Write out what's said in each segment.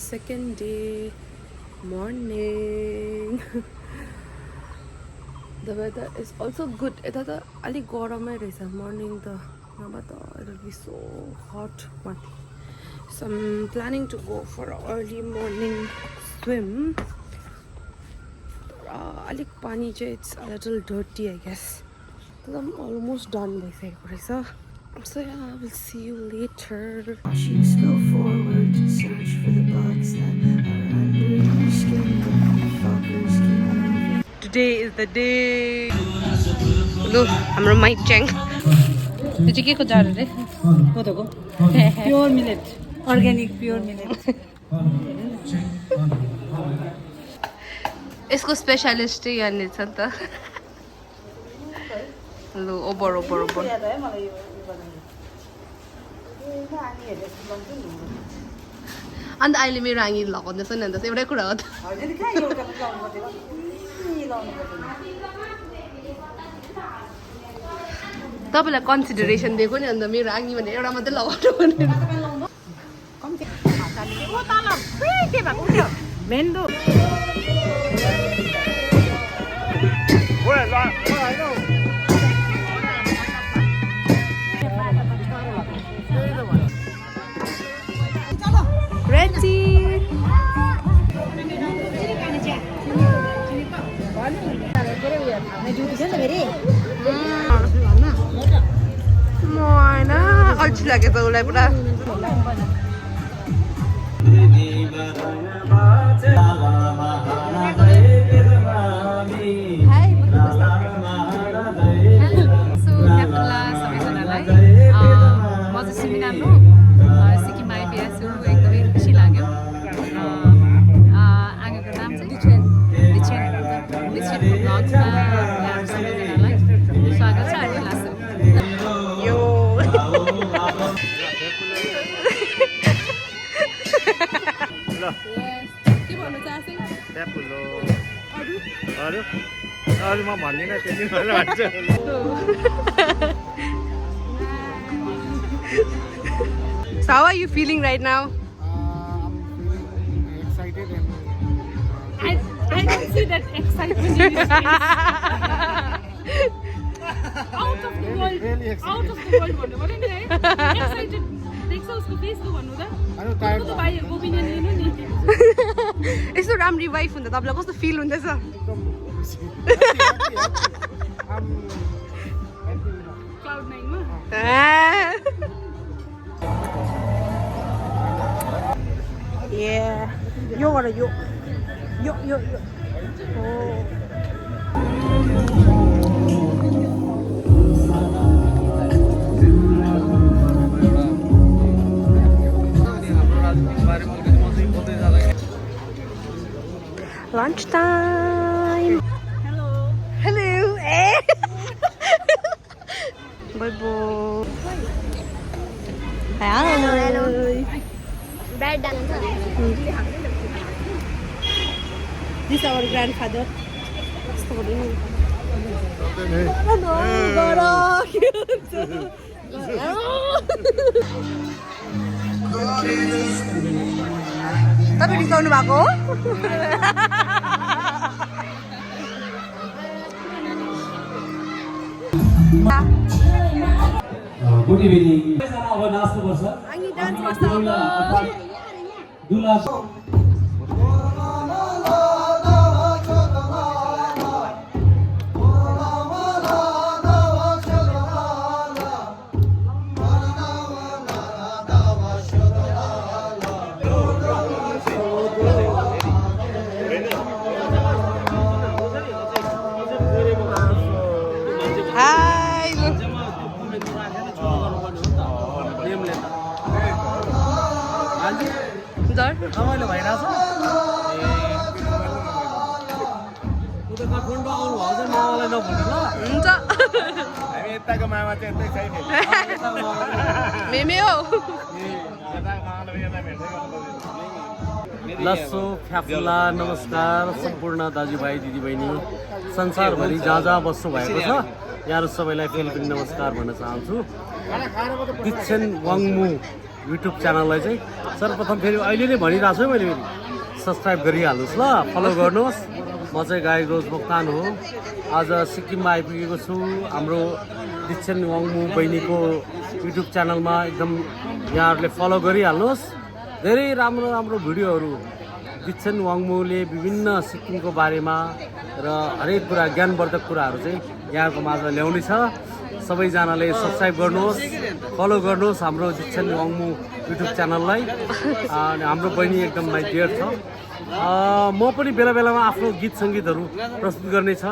second day morning. The weather is also good. It's ali garamai rahecha morning the it will be so hot. So I'm planning to go for an early morning swim. Alik pani chai it's a little dirty, I guess. So I'm almost done by saying. So yeah, I will see you later. Shoes go forward to search for the bugs that are under your skin, but you fuckers keep moving. Today is the day. Look, I'm on Mike Cheng. Did you get a jar? Pure millet, organic pure millet. इसको specialist यहाँनिर छ नि त लु over अन्त अहिले मेरो आँगी लगाउँदैछ नि अन्त एउटै कुरा हो त तपाईँलाई कन्सिडरेसन दिएको नि अन्त मेरो आँगी भने एउटा मात्रै लगाउनु भनेर Ready? Moina, अल्छी लागेको उसलाई पुरा So how are you feeling right now? I'm feeling excited and I don't see that excitement in his face. Out of the world, really excited. out of the world भन्नु पर्यो नि है excited देख्छ उसको फेस त भन्नु त I'm tired. कस्तो भाइहरुको ओपिनियन लिनु नि यस्तो राम्री वाइफ हुँदा तपाईलाई कस्तो फिल हुँदैछ I'm happy. क्लाउड 9 मा Yeah. Yo गर यो Lunch time. Hello. Eh. Bye bye. Hello. Bread and This is our grandfather. तपाईं रिसाउनु भएको हो गुड इभिनिङ अब नाच्नुपर्छ अनि डान्स गर्छ रमाइलो भइरहेछ उता काठमाडौँ आउनु भएको छ मामालाई नभन्नु ल हुन्छ हामी यताको मामा चाहिँ यतै छैन मेमे हो लस्सो फ्याफुल्ला नमस्कार सम्पूर्ण दाजुभाइ दिदीबहिनी संसारभरि जहाँ जहाँ बस्नु भएको छ यहाँहरू सबैलाई फेरि पनि नमस्कार भन्न चाहन्छु दिक्षेन वाङमु युट्युब च्यानललाई चाहिँ सर्वप्रथम फेरि अहिले नै भनिरहेको छु है मैले फेरि सब्सक्राइब गरिहाल्नुहोस् ल, फलो गर्नुहोस्। म चाहिँ गायक रोज मोक्तान हो। आज सिक्किममा आइपुगेको छु। हाम्रो दिक्षेन वाङमु बहिनीको युट्युब च्यानलमा एकदम यहाँहरूले फलो गरिहाल्नुहोस्। धेरै राम्रो राम्रो भिडियोहरू दिक्षेन वाङमुले विभिन्न सिक्किमको बारेमा र हरेक कुरा ज्ञानवर्धक कुराहरू चाहिँ यहाँको माझमा ल्याउने छ। सबैजनाले सब्सक्राइब गर्नुहोस्, फलो गर्नुहोस् हाम्रो दिक्षेन वाङमु युट्युब च्यानललाई। अनि हाम्रो बहिनी एकदम माई डियर छ। म पनि बेला बेलामा आफ्नो गीत सङ्गीतहरू प्रस्तुत गर्ने छ।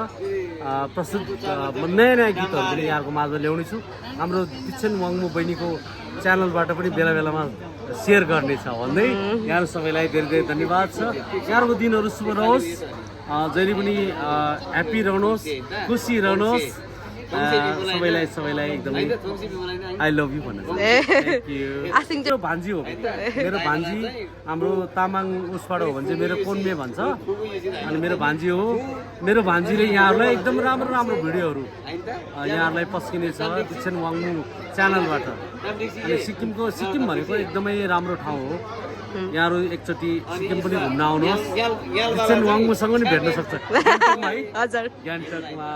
नयाँ नयाँ गीतहरू पनि यहाँको माझमा ल्याउने छु। हाम्रो दिक्षेन वाङमु बहिनीको च्यानलबाट पनि बेला बेलामा सेयर गर्ने छ भन्दै यहाँहरू सबैलाई धेरै धेरै धन्यवाद छ। यहाँहरूको दिनहरू शुभ रहोस्, जहिले पनि ह्याप्पी रहनुहोस्, खुसी रहनुहोस्। सबैलाई एकदमै आई लभ यु भन्नु। मेरो भान्जी हो, मेरो भान्जी हाम्रो तामाङ उसबाट हो भने चाहिँ मेरो कोन्मे भन्छ। अनि मेरो भान्जी हो। मेरो भान्जीले यहाँहरूलाई एकदम राम्रो राम्रो भिडियोहरू यहाँहरूलाई पस्किने छ दिक्षेन वाङमु च्यानलबाट। अनि सिक्किम भनेको एकदमै राम्रो ठाउँ हो। यहाँहरू एकचोटि सिक्किम पनि घुम्न आउनुहोस्। दिक्षेन वाङमुसँग पनि भेट्न सक्छ हजुर, ग्यान्टकमा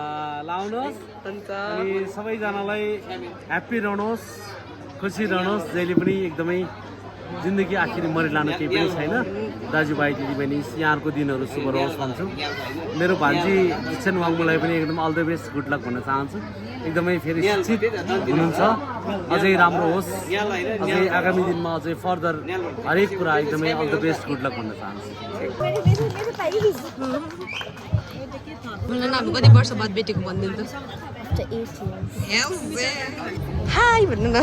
लाउनुहोस्। अनि सबैजनालाई ह्याप्पी रहनुहोस्, खुसी रहनुहोस्। जहिले पनि एकदमै जिन्दगी आखिरी मरिलानु केही पनि छैन। दाजुभाइ दिदीबहिनी यहाँहरूको दिनहरू शुभ रहोस् भन्छु। मेरो भान्जी दिक्षेन वाङमुलाई पनि एकदम all the best, good luck भन्न चाहन्छु। एकदमै फेरि शिक्षित हुनुहुन्छ, अझै राम्रो होस्, अझै आगामी दिनमा अझै फर्दर हरेक कुरा एकदमै all the best, good luck भन्न चाहन्छु। हामी कति वर्ष बाद भेटेको भनिदिनु त। हाई भन्नु न।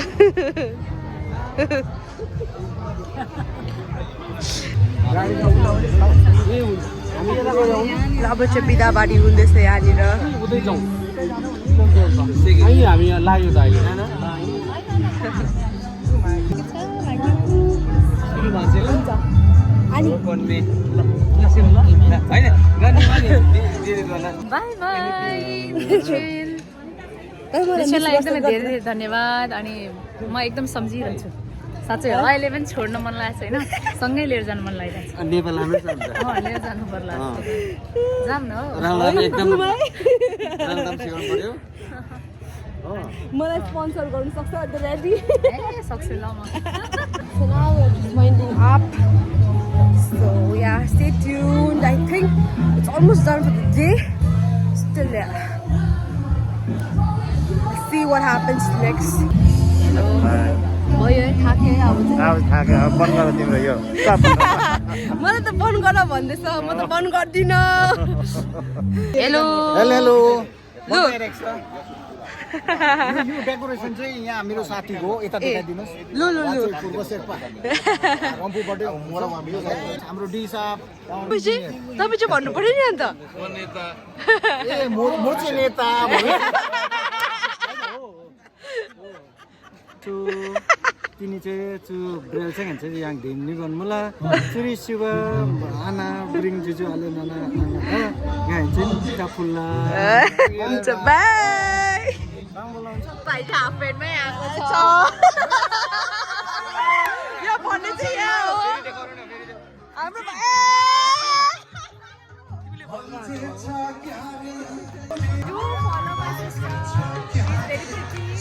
अब चाहिँ बिदाबारी हुँदैछ यहाँनिर। हामी लाग्यो त अहिले बाई बाई दिक्षेनलाई एकदमै धेरै धेरै धन्यवाद। अनि म एकदम सम्झिरहन्छु साँच्चै हो। अहिले पनि छोड्न मन लागेको छैन, सँगै लिएर जानु मन लागिरहेको छ। नेपालमै लिएर जानु पर्ला, जाऊँ न हो। मलाई स्पोन्सर गर्नु सक्छ रेडी? सक्छु ल म। So now we're just winding up. So yeah, stay tuned. I think it's almost done for the day. Still there. Let's see what happens next. भयो थाकेँ अब बन्द गर तिम्रो यो। मलाई त बन्द गर भन्दैछ, म त बन्द गर्दिनँ। हेलो हेलो लु यो डेकोरेसन चाहिँ यहाँ मेरो साथीको हो, यता देखाइदिनुहोस्। लु लु लु पूर्व शेर्पा रम्फूबाटै हाम्रो डी साहब। तपाईँ चाहिँ भन्नु पर्यो नि अन्त। ए म चाहिँ नेता तिनी चाहिँ चु ब्रेल चाहिँ खान्छ यहाँ ढिम्नी गर्नु मलाई चुरी शिव आना ब्रिङ जुजु आलु नाना यहाँ हुन्छ फुल्ला हुन्छ बाई। भाइ त हाफ प्यान्टमै आएको छ। यो भन्ने चाहिँ यहाँ हो हाम्रो Do follow my sister. She's very pretty.